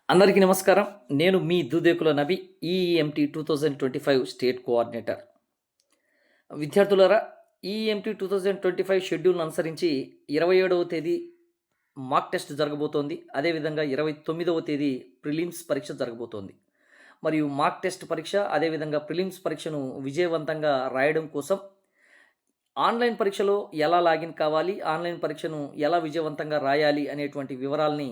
అందరికీ నమస్కారం. నేను మీ Dudekula Nabi EMT 2025 state coordinator. విద్యార్థులారా, ఈఎంటీ 2025 షెడ్యూల్‌ను అనుసరించి 27వ తేదీ మాక్ టెస్ట్ జరగబోతోంది. అదేవిధంగా 29వ తేదీ ప్రిలిమ్స్ పరీక్ష జరగబోతోంది. మరియు మాక్ టెస్ట్ పరీక్ష, అదేవిధంగా ప్రిలిమ్స్ పరీక్షను విజయవంతంగా రాయడం కోసం ఆన్‌లైన్ పరీక్షలో ఎలా లాగిన్ కావాలి, ఆన్‌లైన్ పరీక్షను ఎలా విజయవంతంగా రాయాలి అనేటువంటి వివరాల్ని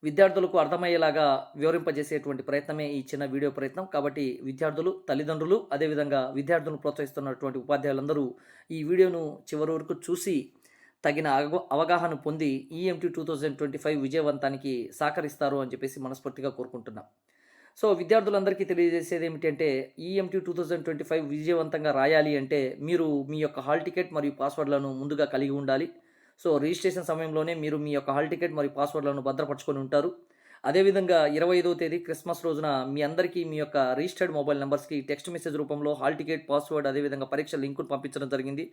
విద్యార్థులకు అర్థమయ్యేలాగా వివరింపజేసేటువంటి ప్రయత్నమే ఈ చిన్న వీడియో ప్రయత్నం. కాబట్టి విద్యార్థులు, తల్లిదండ్రులు, అదేవిధంగా విద్యార్థులను ప్రోత్సహిస్తున్నటువంటి ఉపాధ్యాయులందరూ ఈ వీడియోను చివరి వరకు చూసి తగిన అవగాహన పొంది ఈఎంటీ 2025 విజయవంతానికి సహకరిస్తారు అని చెప్పేసి మనస్ఫూర్తిగా కోరుకుంటున్నాం. సో విద్యార్థులందరికీ తెలియజేసేది ఏమిటంటే, ఈఎంటీ 2025 విజయవంతంగా రాయాలి అంటే మీరు మీ యొక్క హాల్ టికెట్ మరియు పాస్వర్డ్లను ముందుగా కలిగి ఉండాలి. సో రిజిస్ట్రేషన్ సమయంలోనే మీరు మీ యొక్క హాల్ టికెట్ మరియు పాస్వర్డ్లను భద్రపరుచుకొని ఉంటారు. అదేవిధంగా 25వ తేదీ క్రిస్మస్ రోజున మీ అందరికీ మీ యొక్క రిజిస్టర్డ్ మొబైల్ నెంబర్స్కి టెక్స్ట్ మెసేజ్ రూపంలో హాల్ టికెట్, పాస్వర్డ్, అదేవిధంగా పరీక్ష లింకును పంపించడం జరిగింది.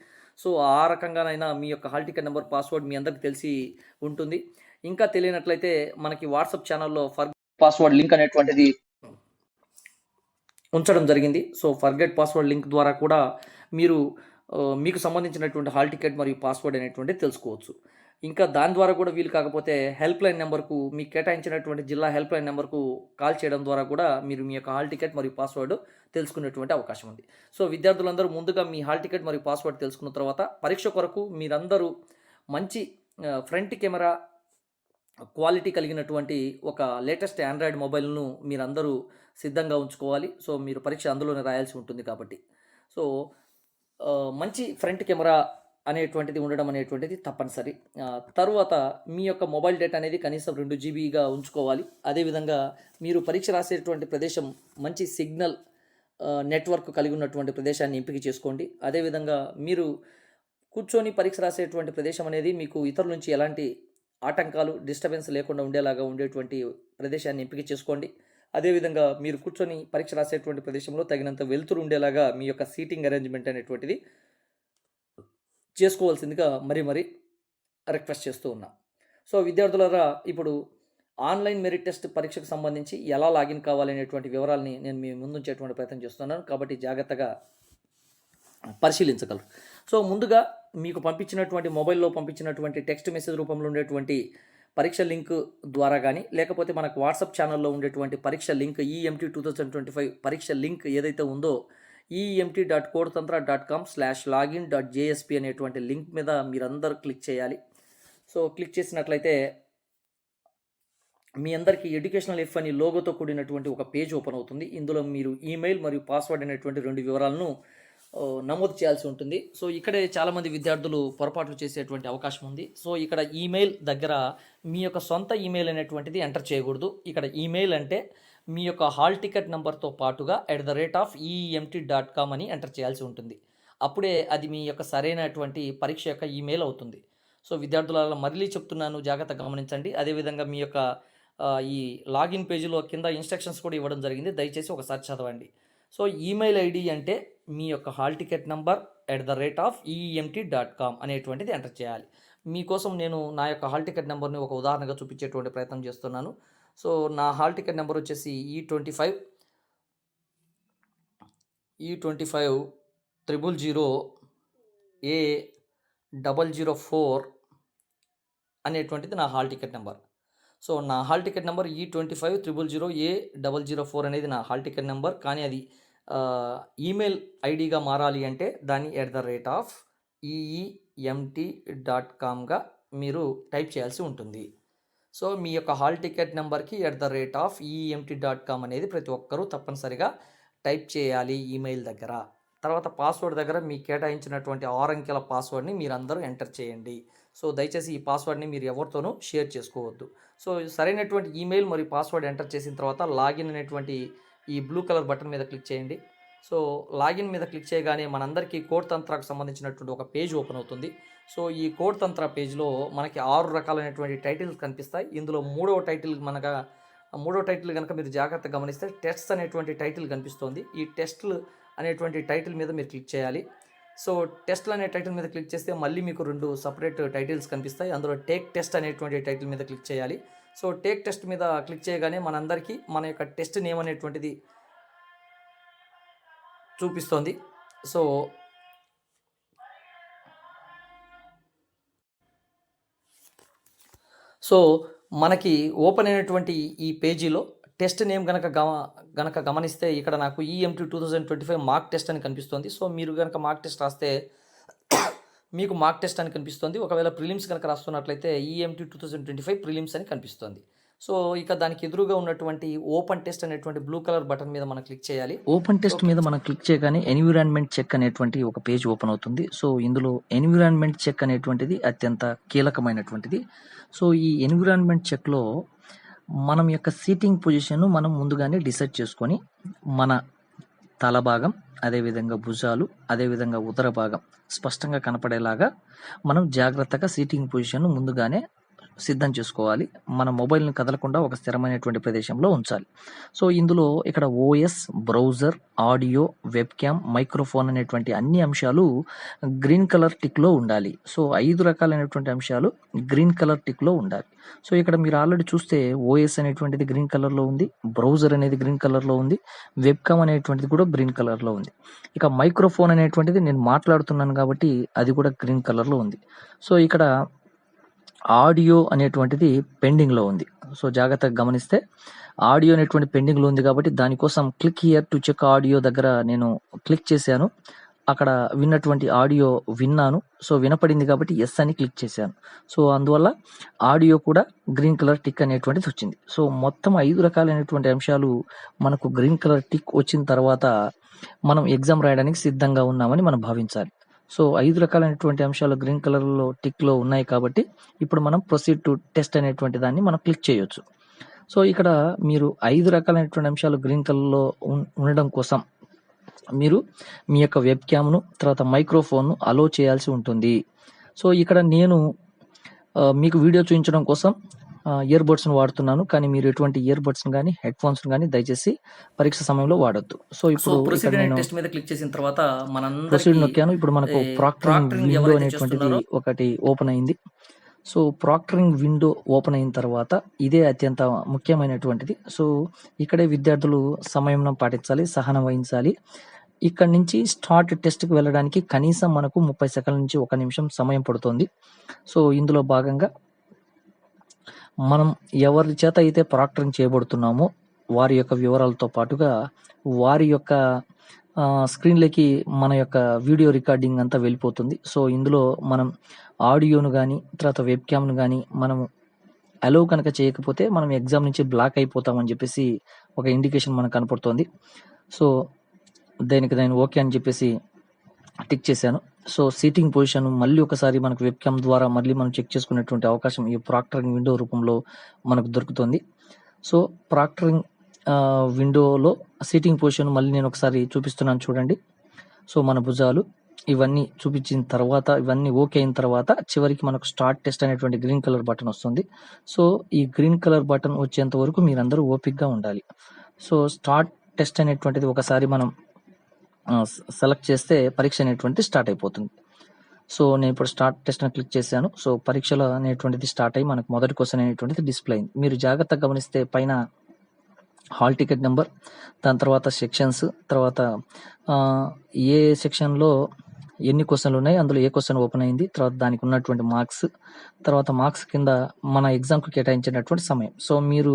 సో ఆ రకంగానైనా మీ యొక్క హాల్ టికెట్ నెంబర్, పాస్వర్డ్ మీ అందరికీ తెలిసి ఉంటుంది. ఇంకా తెలియనట్లయితే మనకి వాట్సాప్ ఛానల్లో పాస్వర్డ్ లింక్ అనేటువంటిది ఉంచడం జరిగింది. సో ఫర్గెట్ పాస్వర్డ్ లింక్ ద్వారా కూడా మీరు మీకు సంబంధించినటువంటి హాల్ టికెట్ మరియు పాస్వర్డ్ అనేటువంటిది తెలుసుకోవచ్చు. ఇంకా దాని ద్వారా కూడా వీలు కాకపోతే హెల్ప్ లైన్ నెంబర్కు, మీకు కేటాయించినటువంటి జిల్లా హెల్ప్ లైన్ నెంబర్కు కాల్ చేయడం ద్వారా కూడా మీరు మీ యొక్క హాల్ టికెట్ మరియు పాస్వర్డ్ తెలుసుకునేటువంటి అవకాశం ఉంది. సో విద్యార్థులందరూ ముందుగా మీ హాల్ టికెట్ మరియు పాస్వర్డ్ తెలుసుకున్న తర్వాత పరీక్ష కొరకు మీరందరూ మంచి ఫ్రంట్ కెమెరా క్వాలిటీ కలిగినటువంటి ఒక లేటెస్ట్ ఆండ్రాయిడ్ మొబైల్ను మీరందరూ సిద్ధంగా ఉంచుకోవాలి. సో మీరు పరీక్ష అందులోనే రాయాల్సి ఉంటుంది కాబట్టి. సో మంచి ఫ్రంట్ కెమెరా అనేటువంటిది ఉండడం అనేటువంటిది తప్పనిసరి. తరువాత మీ యొక్క మొబైల్ డేటా అనేది కనీసం 2 జీబీగా ఉంచుకోవాలి. అదేవిధంగా మీరు పరీక్ష రాసేటువంటి ప్రదేశం మంచి సిగ్నల్ నెట్వర్క్ కలిగి ఉన్నటువంటి ప్రదేశాన్ని ఎంపిక చేసుకోండి. అదేవిధంగా మీరు కూర్చొని పరీక్ష రాసేటువంటి ప్రదేశం అనేది మీకు ఇతరుల నుంచి ఎలాంటి ఆటంకాలు, డిస్టర్బెన్స్ లేకుండా ఉండేలాగా ఉండేటువంటి ప్రదేశాన్ని ఎంపిక చేసుకోండి. అదేవిధంగా మీరు కూర్చొని పరీక్ష రాసేటువంటి ప్రదేశంలో తగినంత వెలుతురు ఉండేలాగా మీ యొక్క సీటింగ్ అరేంజ్మెంట్ అనేటువంటిది చేసుకోవాల్సిందిగా మరీ రిక్వెస్ట్ చేస్తూ ఉన్నా. సో విద్యార్థులారా, ఇప్పుడు ఆన్లైన్ మెరిట్ టెస్ట్ పరీక్షకు సంబంధించి ఎలా లాగిన్ కావాలనేటువంటి వివరాలని నేను మీ ముందుంచేటువంటి ప్రయత్నం చేస్తున్నాను. కాబట్టి జాగ్రత్తగా పరిశీలించగలరు. సో ముందుగా మీకు పంపించినటువంటి మొబైల్లో పంపించినటువంటి టెక్స్ట్ మెసేజ్ రూపంలో ఉండేటువంటి పరీక్ష లింక్ ద్వారా కానీ, లేకపోతే మనకు వాట్సాప్ ఛానల్లో ఉండేటువంటి పరీక్ష లింక్ ఈఎంటీ 2025 పరీక్ష లింక్ ఏదైతే ఉందో emt.codetantra.com/login.jsp అనేటువంటి లింక్ మీద మీరందరూ క్లిక్ చేయాలి. సో క్లిక్ చేసినట్లయితే మీ అందరికీ ఎడ్యుకేషనల్ ఎఫ్ అని లోగోతో కూడినటువంటి ఒక పేజ్ ఓపెన్ అవుతుంది. ఇందులో మీరు ఈమెయిల్ మరియు పాస్వర్డ్ అనేటువంటి 2 వివరాలను నమోదు చేయాల్సి ఉంటుంది. సో ఇక్కడే చాలామంది విద్యార్థులు పొరపాట్లు చేసేటువంటి అవకాశం ఉంది. సో ఇక్కడ ఈమెయిల్ దగ్గర మీ యొక్క సొంత ఈమెయిల్ అనేటువంటిది ఎంటర్ చేయకూడదు. ఇక్కడ ఈమెయిల్ అంటే మీ యొక్క హాల్ టికెట్ నెంబర్తో పాటుగా @eemt.com అని ఎంటర్ చేయాల్సి ఉంటుంది. అప్పుడే అది మీ యొక్క సరైనటువంటి పరీక్ష యొక్క ఈమెయిల్ అవుతుంది. సో విద్యార్థుల మళ్ళీ చెప్తున్నాను, జాగ్రత్తగా గమనించండి. అదేవిధంగా మీ యొక్క ఈ లాగిన్ పేజీలో కింద ఇన్స్ట్రక్షన్స్ కూడా ఇవ్వడం జరిగింది. దయచేసి ఒకసారి చదవండి. సో ఈమెయిల్ ఐడి అంటే మీ యొక్క హాల్ టికెట్ నంబర్ @eemt.com అనేటువంటిది ఎంటర్ చేయాలి. మీకోసం నేను నా యొక్క హాల్ టికెట్ నెంబర్ని ఒక ఉదాహరణగా చూపించేటువంటి ప్రయత్నం చేస్తున్నాను. సో నా హాల్ టికెట్ నెంబర్ వచ్చేసి E25 000A004 అనేటువంటిది నా హాల్ టికెట్ నెంబర్. సో నా hall ticket number E25 000A004 అనేది నా హాల్ టికెట్ నెంబర్. కానీ అది ఈమెయిల్ ఐడిగా మారాలి అంటే దాన్ని @eemt.comగా మీరు టైప్ చేయాల్సి ఉంటుంది. సో మీ యొక్క హాల్ టికెట్ నెంబర్కి @eemt.com అనేది ప్రతి ఒక్కరూ తప్పనిసరిగా టైప్ చేయాలి ఈమెయిల్ దగ్గర. తర్వాత పాస్వర్డ్ దగ్గర మీ కేటాయించినటువంటి 6 అంకెల పాస్వర్డ్ని మీరందరూ ఎంటర్ చేయండి. సో దయచేసి ఈ పాస్వర్డ్ని మీరు ఎవరితోనూ షేర్ చేసుకోవద్దు. సో సరైనటువంటి ఈమెయిల్ మరియు పాస్వర్డ్ ఎంటర్ చేసిన తర్వాత లాగిన్ అనేటువంటి ఈ బ్లూ కలర్ బటన్ మీద క్లిక్ చేయండి. సో లాగిన్ మీద క్లిక్ చేయగానే మనందరికీ కోడ్ తంత్రాకు సంబంధించినటువంటి ఒక పేజ్ ఓపెన్ అవుతుంది. సో ఈ కోడ్ తంత్ర పేజ్లో మనకి 6 రకాలైనటువంటి టైటిల్స్ కనిపిస్తాయి. ఇందులో మూడవ టైటిల్ కనుక మీరు జాగ్రత్తగా గమనిస్తే టెస్ట్స్ అనేటువంటి టైటిల్ కనిపిస్తుంది. ఈ టెస్ట్లు అనేటువంటి టైటిల్ మీద మీరు క్లిక్ చేయాలి. సో టెస్ట్లు అనే టైటిల్ మీద క్లిక్ చేస్తే మళ్ళీ మీకు 2 సపరేట్ టైటిల్స్ కనిపిస్తాయి. అందులో టేక్ టెస్ట్ అనేటువంటి టైటిల్ మీద క్లిక్ చేయాలి. సో టేక్ టెస్ట్ మీద క్లిక్ చేయగానే మనందరికీ మన యొక్క టెస్ట్ నేమ్ అనేటువంటిది చూపిస్తోంది. సో మనకి ఓపెన్ అయినటువంటి ఈ పేజీలో టెస్ట్ నేమ్ గనక గమనిస్తే ఇక్కడ నాకు EMT 2025 మార్క్ టెస్ట్ అని కనిపిస్తుంది. సో మీరు కనుక మార్క్ టెస్ట్ రాస్తే మీకు మార్క్ టెస్ట్ అని కనిపిస్తుంది. ఒకవేళ ప్రిలిమ్స్ కనుక రాస్తున్నట్లయితే EMT 2025 ప్రిలిమ్స్ అని కనిపిస్తుంది. సో ఇక దానికి ఎదురుగా ఉన్నటువంటి ఓపెన్ టెస్ట్ అనేటువంటి బ్లూ కలర్ బటన్ మీద మనం క్లిక్ చేయాలి. ఓపెన్ టెస్ట్ మీద మనం క్లిక్ చేయగానే ఎన్విరాన్మెంట్ చెక్ అనేటువంటి ఒక పేజ్ ఓపెన్ అవుతుంది. సో ఇందులో ఎన్విరాన్మెంట్ చెక్ అనేటువంటిది అత్యంత కీలకమైనటువంటిది. సో ఈ ఎన్విరాన్మెంట్ చెక్లో మనం యొక్క సీటింగ్ పొజిషన్ మనం ముందుగానే డిసైడ్ చేసుకొని మన తల భాగం, అదేవిధంగా భుజాలు, అదేవిధంగా ఉదర భాగం స్పష్టంగా కనపడేలాగా మనం జాగ్రత్తగా సీటింగ్ పొజిషన్ ముందుగానే సిద్ధం చేసుకోవాలి. మన మొబైల్ని కదలకుండా ఒక స్థిరమైనటువంటి ప్రదేశంలో ఉంచాలి. సో ఇందులో ఇక్కడ OS, browser, audio, web cam, microphone అనేటువంటి అన్ని అంశాలు గ్రీన్ కలర్ టిక్లో ఉండాలి. సో 5 రకాలైనటువంటి అంశాలు గ్రీన్ కలర్ టిక్లో ఉండాలి. సో ఇక్కడ మీరు ఆల్రెడీ చూస్తే OS అనేటువంటిది గ్రీన్ కలర్లో ఉంది, బ్రౌజర్ అనేది గ్రీన్ కలర్లో ఉంది, వెబ్ క్యామ్ అనేటువంటిది కూడా గ్రీన్ కలర్లో ఉంది. ఇక మైక్రోఫోన్ అనేటువంటిది నేను మాట్లాడుతున్నాను కాబట్టి అది కూడా గ్రీన్ కలర్లో ఉంది. సో ఇక్కడ ఆడియో అనేటువంటిది పెండింగ్లో ఉంది. సో జాగ్రత్తగా గమనిస్తే ఆడియో అనేటువంటి పెండింగ్లో ఉంది కాబట్టి దానికోసం click here to check audio దగ్గర నేను క్లిక్ చేశాను. అక్కడ విన్నటువంటి ఆడియో విన్నాను. సో వినపడింది కాబట్టి ఎస్ అని క్లిక్ చేశాను. సో అందువల్ల ఆడియో కూడా గ్రీన్ కలర్ టిక్ అనేటువంటిది వచ్చింది. సో మొత్తం 5 రకాలైనటువంటి అంశాలు మనకు గ్రీన్ కలర్ టిక్ వచ్చిన తర్వాత మనం ఎగ్జామ్ రాయడానికి సిద్ధంగా ఉన్నామని మనం భావించాలి. సో 5 రకాలైనటువంటి అంశాలు గ్రీన్ కలర్లో టిక్లో ఉన్నాయి కాబట్టి ఇప్పుడు మనం ప్రొసీడ్ టు టెస్ట్ అనేటువంటి దాన్ని మనం క్లిక్ చేయొచ్చు. సో ఇక్కడ మీరు 5 రకాలైనటువంటి అంశాలు గ్రీన్ కలర్లో ఉండడం కోసం మీరు మీ యొక్క వెబ్ క్యామ్ను, తర్వాత మైక్రోఫోన్ను అలో చేయాల్సి ఉంటుంది. సో ఇక్కడ నేను మీకు వీడియో చూపించడం కోసం ఇయర్ బడ్స్ను వాడుతున్నాను. కానీ మీరు ఎటువంటి ఇయర్ బడ్స్ కానీ హెడ్ ఫోన్స్ కానీ దయచేసి పరీక్ష సమయంలో వాడొద్దు. సో ఇప్పుడు టెస్ట్ మీద క్లిక్ చేసిన తర్వాత ప్రొసీడ్ నొక్కాను. ఇప్పుడు మనకు ప్రాక్టరింగ్ విండో అనేటువంటిది ఒకటి ఓపెన్ అయింది. సో ప్రాక్టరింగ్ విండో ఓపెన్ అయిన తర్వాత ఇదే అత్యంత ముఖ్యమైనటువంటిది. సో ఇక్కడే విద్యార్థులు సంయమనం పాటించాలి, సహనం వహించాలి. ఇక్కడ నుంచి స్టార్ట్ టెస్ట్కి వెళ్ళడానికి కనీసం మనకు 30 సెకండ్ల నుంచి 1 నిమిషం సమయం పడుతుంది. సో ఇందులో భాగంగా మనం ఎవరి చేత అయితే ప్రాక్టరింగ్ చేయబడుతున్నామో వారి యొక్క వివరాలతో పాటుగా వారి యొక్క స్క్రీన్లోకి మన యొక్క వీడియో రికార్డింగ్ అంతా వెళ్ళిపోతుంది. సో ఇందులో మనం ఆడియోను కానీ తర్వాత వెబ్ క్యామ్ను కానీ మనం అలో కనుక చేయకపోతే మనం ఎగ్జామ్ నుంచి బ్లాక్ అయిపోతామని చెప్పేసి ఒక ఇండికేషన్ మనకు కనపడుతుంది. సో నేను ఓకే అని చెప్పేసి టిక్ చేశాను. సో సీటింగ్ పొజిషన్ మళ్ళీ ఒకసారి మనకు వెబ్ క్యామ్ ద్వారా మళ్ళీ మనం చెక్ చేసుకునేటువంటి అవకాశం ఈ ప్రాక్టరింగ్ విండో రూపంలో మనకు దొరుకుతుంది. సో ప్రాక్టరింగ్ విండోలో సీటింగ్ పొజిషన్ మళ్ళీ నేను ఒకసారి చూపిస్తున్నాను చూడండి. సో మన భుజాలు ఇవన్నీ చూపించిన తర్వాత ఇవన్నీ ఓకే అయిన తర్వాత చివరికి మనకు స్టార్ట్ టెస్ట్ అనేటువంటి గ్రీన్ కలర్ బటన్ వస్తుంది. సో ఈ గ్రీన్ కలర్ బటన్ వచ్చేంత వరకు మీరందరూ ఓపిక్గా ఉండాలి. సో స్టార్ట్ టెస్ట్ అనేటువంటిది ఒకసారి మనం సెలెక్ట్ చేస్తే పరీక్ష అనేటువంటిది స్టార్ట్ అయిపోతుంది. సో నేను ఇప్పుడు స్టార్ట్ టెస్ట్ అని క్లిక్ చేశాను. సో పరీక్షలు అనేటువంటిది స్టార్ట్ అయ్యి మనకు మొదటి క్వశ్చన్ అనేటువంటిది డిస్ప్లే అయింది. మీరు జాగ్రత్తగా గమనిస్తే పైన హాల్ టికెట్ నెంబర్, దాని తర్వాత సెక్షన్స్, తర్వాత ఏ సెక్షన్లో ఎన్ని క్వశ్చన్లు ఉన్నాయి, అందులో ఏ క్వశ్చన్ ఓపెన్ అయింది, తర్వాత దానికి ఉన్నటువంటి మార్క్స్, తర్వాత మార్క్స్ కింద మన ఎగ్జామ్కి కేటాయించినటువంటి సమయం. సో మీరు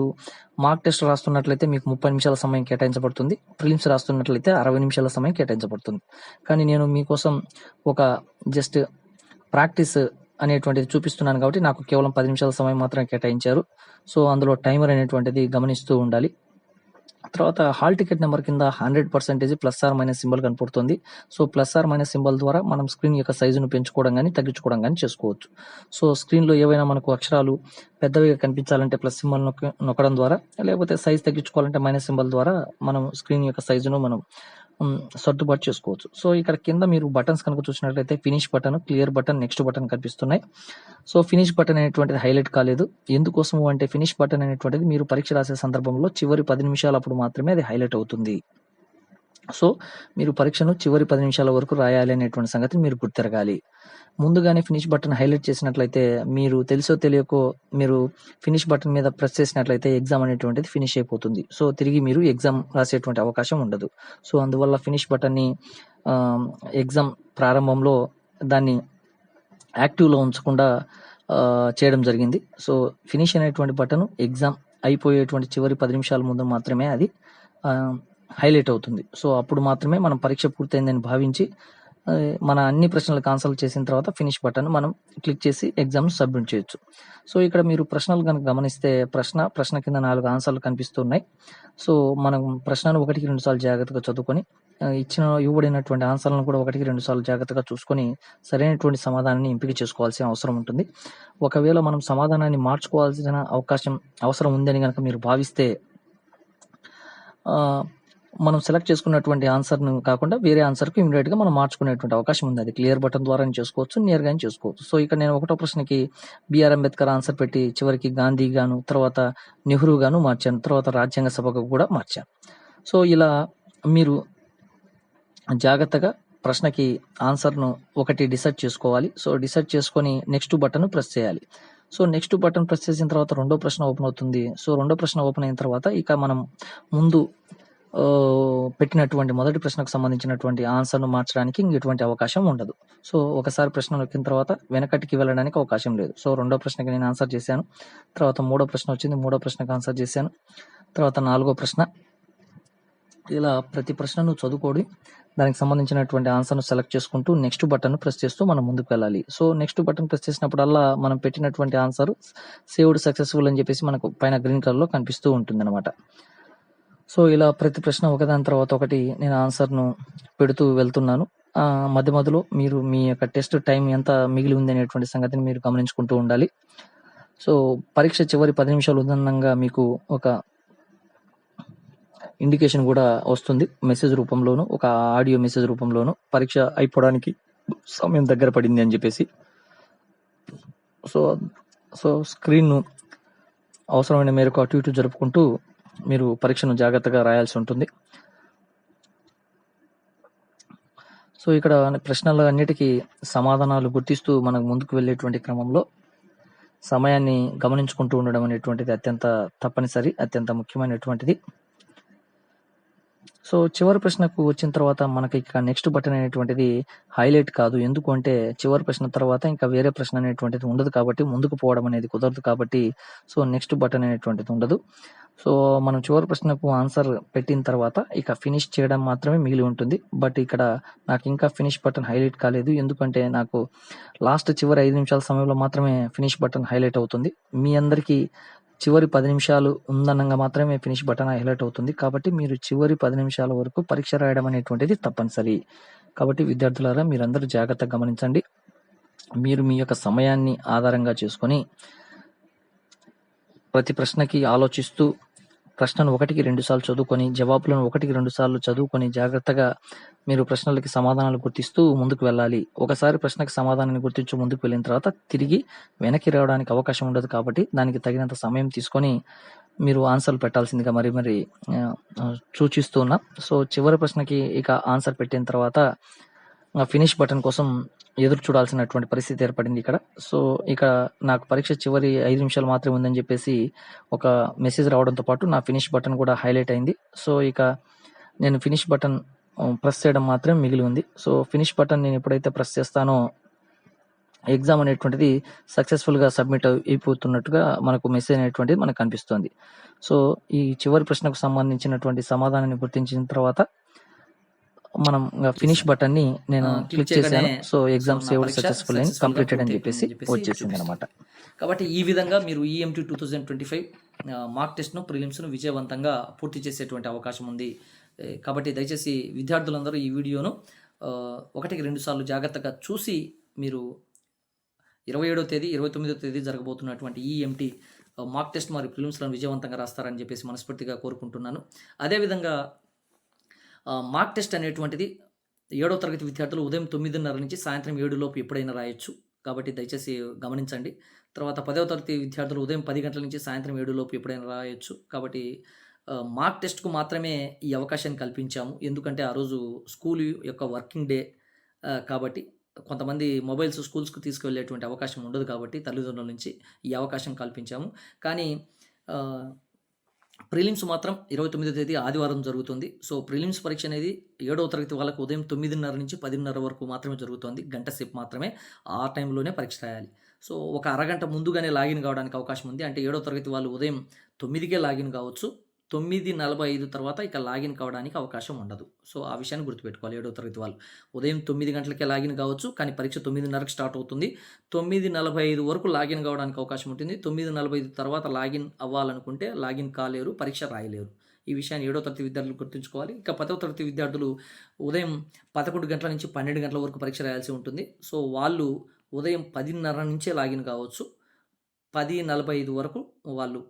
మార్క్ టెస్ట్ రాస్తున్నట్లయితే మీకు 30 నిమిషాల సమయం కేటాయించబడుతుంది. ప్రిలిమ్స్ రాస్తున్నట్లయితే 60 నిమిషాల సమయం కేటాయించబడుతుంది. కానీ నేను మీకోసం ఒక జస్ట్ ప్రాక్టీస్ అనేటువంటిది చూపిస్తున్నాను కాబట్టి నాకు కేవలం 10 నిమిషాల సమయం మాత్రమే కేటాయించారు. సో అందులో టైమర్ అనేటువంటిది గమనిస్తూ ఉండాలి. తర్వాత హాల్ టికెట్ నెంబర్ కింద 100% ప్లస్ ఆర్ మైనస్ సింబల్ కనపడుతుంది. So plus or minus symbol ద్వారా మనం స్క్రీన్ యొక్క సైజును పెంచుకోవడం కానీ తగ్గించుకోవడం కానీ చేసుకోవచ్చు. సో స్క్రీన్లో ఏవైనా మనకు అక్షరాలు పెద్దవిగా కనిపించాలంటే ప్లస్ సింబల్ నొక్కడం ద్వారా, లేకపోతే సైజ్ తగ్గించుకోవాలంటే మైనస్ సింబల్ ద్వారా మనం స్క్రీన్ యొక్క సైజును మనం సర్దుబాటు చేసుకోవచ్చు. సో ఇక్కడ కింద మీరు బటన్స్ కనుక చూసినట్లయితే finish button, clear button, next button కనిపిస్తున్నాయి. సో ఫినిష్ బటన్ అనేటువంటిది హైలైట్ కాలేదు. ఎందుకోసము అంటే ఫినిష్ బటన్ అనేటువంటిది మీరు పరీక్ష రాసే సందర్భంలో చివరి 10 నిమిషాలు అప్పుడు మాత్రమే అది హైలైట్ అవుతుంది. సో మీరు పరీక్షను చివరి 10 నిమిషాల వరకు రాయాలి అనేటువంటి సంగతిని మీరు గుర్తెరగాలి. ముందుగానే ఫినిష్ బటన్ హైలైట్ చేసినట్లయితే మీరు తెలుసో తెలియకో మీరు ఫినిష్ బటన్ మీద ప్రెస్ చేసినట్లయితే ఎగ్జామ్ అనేటువంటిది ఫినిష్ అయిపోతుంది. సో తిరిగి మీరు ఎగ్జామ్ రాసేటువంటి అవకాశం ఉండదు. సో అందువల్ల ఫినిష్ బటన్ని ఎగ్జామ్ ప్రారంభంలో దాన్ని యాక్టివ్లో ఉంచకుండా చేయడం జరిగింది. సో ఫినిష్ అనేటువంటి బటన్ ఎగ్జామ్ అయిపోయేటువంటి చివరి 10 నిమిషాల ముందు మాత్రమే అది హైలైట్ అవుతుంది. సో అప్పుడు మాత్రమే మనం పరీక్ష పూర్తయిందని భావించి మన అన్ని ప్రశ్నలకు ఆన్సర్లు చేసిన తర్వాత ఫినిష్ బటన్ మనం క్లిక్ చేసి ఎగ్జామ్ సబ్మిట్ చేయొచ్చు. సో ఇక్కడ మీరు ప్రశ్నలు కనుక గమనిస్తే ప్రశ్న కింద 4 ఆన్సర్లు కనిపిస్తున్నాయి. సో మనం ప్రశ్నను 1కి 2 సార్లు జాగ్రత్తగా చదువుకొని ఇవ్వబడినటువంటి ఆన్సర్లను కూడా 1కి 2 సార్లు జాగ్రత్తగా చూసుకొని సరైనటువంటి సమాధానాన్ని ఎంపిక చేసుకోవాల్సిన అవసరం ఉంటుంది. ఒకవేళ మనం సమాధానాన్ని మార్చుకోవాల్సిన అవసరం ఉందని కనుక మీరు భావిస్తే మనం సెలెక్ట్ చేసుకున్నటువంటి ఆన్సర్ను కాకుండా వేరే ఆన్సర్కి ఇమీడియట్గా మనం మార్చుకునేటువంటి అవకాశం ఉంది. అది క్లియర్ బటన్ ద్వారా చేసుకోవచ్చు, నియర్గా చేసుకోవచ్చు. సో ఇక్కడ నేను 1వ ప్రశ్నకి బిఆర్ అంబేద్కర్ ఆన్సర్ పెట్టి చివరికి గాంధీ గాను, తర్వాత నెహ్రూ గాను మార్చాను, తర్వాత రాజ్యాంగ సభకు కూడా మార్చాను. సో ఇలా మీరు జాగ్రత్తగా ప్రశ్నకి ఆన్సర్ను ఒకటి డిసైడ్ చేసుకోవాలి. సో డిసైడ్ చేసుకొని నెక్స్ట్ బటన్ ప్రెస్ చేయాలి. సో నెక్స్ట్ బటన్ ప్రెస్ చేసిన తర్వాత రెండో ప్రశ్న ఓపెన్ అవుతుంది. సో రెండో ప్రశ్న ఓపెన్ అయిన తర్వాత ఇక మనం ముందు పెట్టినటువంటి మొదటి ప్రశ్నకు సంబంధించినటువంటి ఆన్సర్ను మార్చడానికి ఎటువంటి అవకాశం ఉండదు. సో ఒకసారి ప్రశ్న నొక్కిన తర్వాత వెనకటికి వెళ్ళడానికి అవకాశం లేదు. సో రెండో ప్రశ్నకి నేను ఆన్సర్ చేశాను, తర్వాత మూడో ప్రశ్న వచ్చింది, మూడో ప్రశ్నకు ఆన్సర్ చేశాను, తర్వాత 4వ ప్రశ్న. ఇలా ప్రతి ప్రశ్నను చదువుకోడి దానికి సంబంధించినటువంటి ఆన్సర్ను సెలెక్ట్ చేసుకుంటూ నెక్స్ట్ బటన్ ప్రెస్ చేస్తూ మనం ముందుకు వెళ్ళాలి. సో నెక్స్ట్ బటన్ ప్రెస్ చేసినప్పుడల్లా మనం పెట్టినటువంటి ఆన్సర్ సేవ్డ్ సక్సెస్ఫుల్ అని చెప్పేసి మనకు పైన గ్రీన్ కలర్లో కనిపిస్తూ ఉంటుంది అనమాట. సో ఇలా ప్రతి ప్రశ్న ఒకదాని తర్వాత ఒకటి నేను ఆన్సర్ను పెడుతూ వెళ్తున్నాను. మధ్య మధ్యలో మీరు మీ యొక్క టెస్ట్ టైం ఎంత మిగిలి ఉంది అనేటువంటి సంగతిని మీరు గమనించుకుంటూ ఉండాలి. సో పరీక్ష చివరి 10 నిమిషాలు ఉదంగా మీకు ఒక ఇండికేషన్ కూడా వస్తుంది, మెసేజ్ రూపంలోను, ఒక ఆడియో మెసేజ్ రూపంలోను, పరీక్ష అయిపోవడానికి సమయం దగ్గర పడింది అని చెప్పేసి. సో స్క్రీన్ను అవసరమైన మేరకు అటు ఇటు జరుపుకుంటూ మీరు పరీక్షను జాగ్రత్తగా రాయాల్సి ఉంటుంది. సో ఇక్కడ ప్రశ్నలు అన్నిటికీ సమాధానాలు గుర్తిస్తూ మనకు ముందుకు వెళ్ళేటువంటి క్రమంలో సమయాన్ని గమనించుకుంటూ ఉండడం అనేటువంటిది అత్యంత తప్పనిసరి, అత్యంత ముఖ్యమైనటువంటిది. సో చివరి ప్రశ్నకు వచ్చిన తర్వాత మనకి ఇక నెక్స్ట్ బటన్ అనేటువంటిది హైలైట్ కాదు. ఎందుకు అంటే చివరి ప్రశ్న తర్వాత ఇంకా వేరే ప్రశ్న అనేటువంటిది ఉండదు కాబట్టి, ముందుకు పోవడం అనేది కుదరదు కాబట్టి సో నెక్స్ట్ బటన్ అనేటువంటిది ఉండదు. సో మనం చివరి ప్రశ్నకు ఆన్సర్ పెట్టిన తర్వాత ఇక ఫినిష్ చేయడం మాత్రమే మిగిలి ఉంటుంది. బట్ ఇక్కడ నాకు ఇంకా ఫినిష్ బటన్ హైలైట్ కాలేదు, ఎందుకంటే నాకు లాస్ట్ చివరి 5 నిమిషాల సమయంలో మాత్రమే ఫినిష్ బటన్ హైలైట్ అవుతుంది. మీ అందరికీ చివరి 10 నిమిషాలు ఉందనంగా మాత్రమే ఫినిష్ బటన్ హైలైట్ అవుతుంది. కాబట్టి మీరు చివరి 10 నిమిషాల వరకు పరీక్ష రాయడం అనేటువంటిది తప్పనిసరి. కాబట్టి విద్యార్థులారా మీరందరూ జాగ్రత్తగా గమనించండి. మీరు మీ యొక్క సమయాన్ని ఆధారంగా చేసుకొని ప్రతి ప్రశ్నకి ఆలోచిస్తూ ప్రశ్నను 1కి 2 సార్లు చదువుకొని, జవాబులను 1కి 2 సార్లు చదువుకొని జాగ్రత్తగా మీరు ప్రశ్నలకి సమాధానాలు గుర్తిస్తూ ముందుకు వెళ్ళాలి. ఒకసారి ప్రశ్నకి సమాధానాన్ని గుర్తించి ముందుకు వెళ్ళిన తర్వాత తిరిగి వెనక్కి రావడానికి అవకాశం ఉండదు. కాబట్టి దానికి తగినంత సమయం తీసుకొని మీరు ఆన్సర్లు పెట్టాల్సిందిగా మరి సూచిస్తూ ఉన్నా. సో చివరి ప్రశ్నకి ఇక ఆన్సర్ పెట్టిన తర్వాత ఫినిష్ బటన్ కోసం ఎదురు చూడాల్సినటువంటి పరిస్థితి ఏర్పడింది ఇక్కడ. సో ఇక నాకు పరీక్ష చివరి 5 నిమిషాలు మాత్రమే ఉందని చెప్పేసి ఒక మెసేజ్ రావడంతో పాటు నా ఫినిష్ బటన్ కూడా హైలైట్ అయింది. సో ఇక నేను ఫినిష్ బటన్ ప్రెస్ చేయడం మాత్రమే మిగిలి ఉంది. సో ఫినిష్ బటన్ నేను ఎప్పుడైతే ప్రెస్ చేస్తానో ఎగ్జామ్ అనేటువంటిది సక్సెస్ఫుల్గా సబ్మిట్ అయిపోతున్నట్టుగా మనకు మెసేజ్ అనేటువంటిది మనకు కనిపిస్తుంది. సో ఈ చివరి ప్రశ్నకు సంబంధించినటువంటి సమాధానాన్ని గుర్తించిన తర్వాత మనం ఫినిష్ బటన్ ని నేను క్లిక్ చేశాను. So exam saved successful and completed అని చెప్పేసి వచ్చేసింది అనమాట. కాబట్టి ఈ విధంగా మీరు ఈఎంటీ 2025 మార్క్ టెస్ట్ను ప్రిలిమ్స్ను విజయవంతంగా పూర్తి చేసేటువంటి అవకాశం ఉంది. కాబట్టి దయచేసి విద్యార్థులందరూ ఈ వీడియోను 1కి 2 సార్లు జాగ్రత్తగా చూసి మీరు 27వ తేదీ 29వ తేదీ జరగబోతున్నటువంటి ఈఎంటీ మార్క్ టెస్ట్ మరియు ప్రిలిమ్స్లను విజయవంతంగా రాస్తారని చెప్పేసి మనస్ఫూర్తిగా కోరుకుంటున్నాను. అదేవిధంగా మార్క్ టెస్ట్ అనేటువంటిది 7వ తరగతి విద్యార్థులు ఉదయం 9:30 నుంచి సాయంత్రం 7 లోపు ఎప్పుడైనా రాయొచ్చు. కాబట్టి దయచేసి గమనించండి. తర్వాత 10వ తరగతి విద్యార్థులు ఉదయం 10 గంటల నుంచి సాయంత్రం 7 లోపు ఎప్పుడైనా రాయొచ్చు. కాబట్టి మాక్ టెస్ట్‌కు మాత్రమే ఈ అవకాశాన్ని కల్పించాము. ఎందుకంటే ఆ రోజు స్కూల్ యొక్క వర్కింగ్ డే కాబట్టి కొంతమంది మొబైల్స్ స్కూల్స్‌కి తీసుకువెళ్ళేటువంటి అవకాశం ఉండదు కాబట్టి తల్లిదండ్రుల నుంచి ఈ అవకాశం కల్పించాము. కానీ ఆహ్, ప్రిలిమ్స్ మాత్రం 29వ తేదీ ఆదివారం జరుగుతుంది. సో, ప్రిలిమ్స్ పరీక్ష అనేది 7వ తరగతి వాళ్ళకి ఉదయం 9:30 నుంచి 10:30 వరకు మాత్రమే జరుగుతుంది. గంట సేపు మాత్రమే. ఆ టైంలోనే పరీక్ష రాయాలి. సో, ఒక అరగంట ముందుగానే లాగిన్ కావడానికి అవకాశం ఉంది. అంటే 7వ తరగతి వాళ్ళు ఉదయం 9కే లాగిన్ కావచ్చు. 9:45 తర్వాత ఇక లాగిన్ కావడానికి అవకాశం ఉండదు. సో, ఆ విషయాన్ని గుర్తుపెట్టుకోవాలి 7వ తరగతి వాళ్ళు. ఉదయం 9 గంటలకే లాగిన్ కావచ్చు. కానీ పరీక్ష 9:30కి స్టార్ట్ అవుతుంది. 9:45 వరకు లాగిన్ కావడానికి అవకాశం ఉంటుంది. 9:45 తర్వాత లాగిన్ అవ్వాలనుకుంటే లాగిన్ కాలేరు, పరీక్ష రాయలేరు. ఈ విషయాన్ని 7వ తరగతి విద్యార్థులు గుర్తుంచుకోవాలి. ఇక 10వ తరగతి విద్యార్థులు ఉదయం 11 గంటల నుంచి 12 గంటల వరకు పరీక్ష రాయాల్సి ఉంటుంది. సో, వాళ్ళు ఉదయం 10:30 నుంచే లాగిన్ కావచ్చు. 10:45 వరకు వాళ్ళు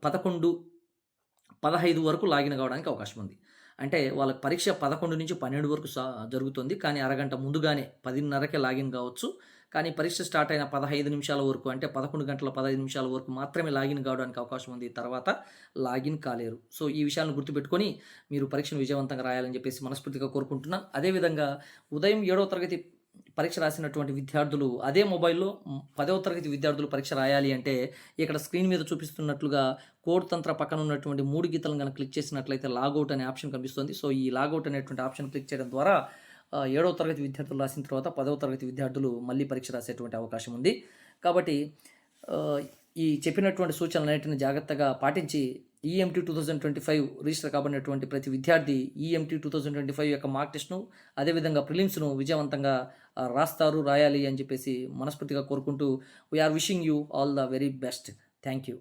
15 వరకు లాగిన్ కావడానికి అవకాశం ఉంది. అంటే వాళ్ళకి పరీక్ష 11 నుంచి 12 వరకు జరుగుతుంది. కానీ అరగంట ముందుగానే 10:30కే లాగిన్ కావచ్చు. కానీ పరీక్ష స్టార్ట్ అయిన 15 నిమిషాల వరకు అంటే 11 గంటల 15 నిమిషాల వరకు మాత్రమే లాగిన్ కావడానికి అవకాశం ఉంది. తర్వాత లాగిన్ కాలేరు. సో, ఈ విషయాలను గుర్తుపెట్టుకొని మీరు పరీక్షను విజయవంతంగా రాయాలని చెప్పేసి మనస్ఫూర్తిగా కోరుకుంటున్నాను. అదేవిధంగా ఉదయం 7వ తరగతి పరీక్ష రాసినటువంటి విద్యార్థులు అదే మొబైల్‌లో 10వ తరగతి విద్యార్థులు పరీక్ష రాయాలి అంటే ఇక్కడ స్క్రీన్ మీద చూపిస్తున్నట్లుగా కోడ్ తంత్ర పక్కన ఉన్నటువంటి 3 గీతలను గనక క్లిక్ చేసినట్లయితే లాగౌట్ అనే ఆప్షన్ కనిపిస్తుంది. సో, ఈ లాగౌట్ అనేటువంటి ఆప్షన్ క్లిక్ చేయడం ద్వారా 7వ తరగతి విద్యార్థులు రాసిన తర్వాత 10వ తరగతి విద్యార్థులు మళ్ళీ పరీక్ష రాసేటువంటి అవకాశం ఉంది. కాబట్టి ఆహ్, ఈ చెప్పినటువంటి సూచనలన్నిటిని జాగ్రత్తగా పాటించి ఈఎంటీ 2025 రిజిస్టర్ కాబడినటువంటి ప్రతి విద్యార్థి ఈఎంటీ 2025 యొక్క మార్క్ టెస్ట్‌ను అదేవిధంగా ప్రిలిమ్స్‌ను విజయవంతంగా రాయాలి అని చెప్పేసి మనస్ఫూర్తిగా కోరుకుంటూ we are wishing you all the very best. Thank you.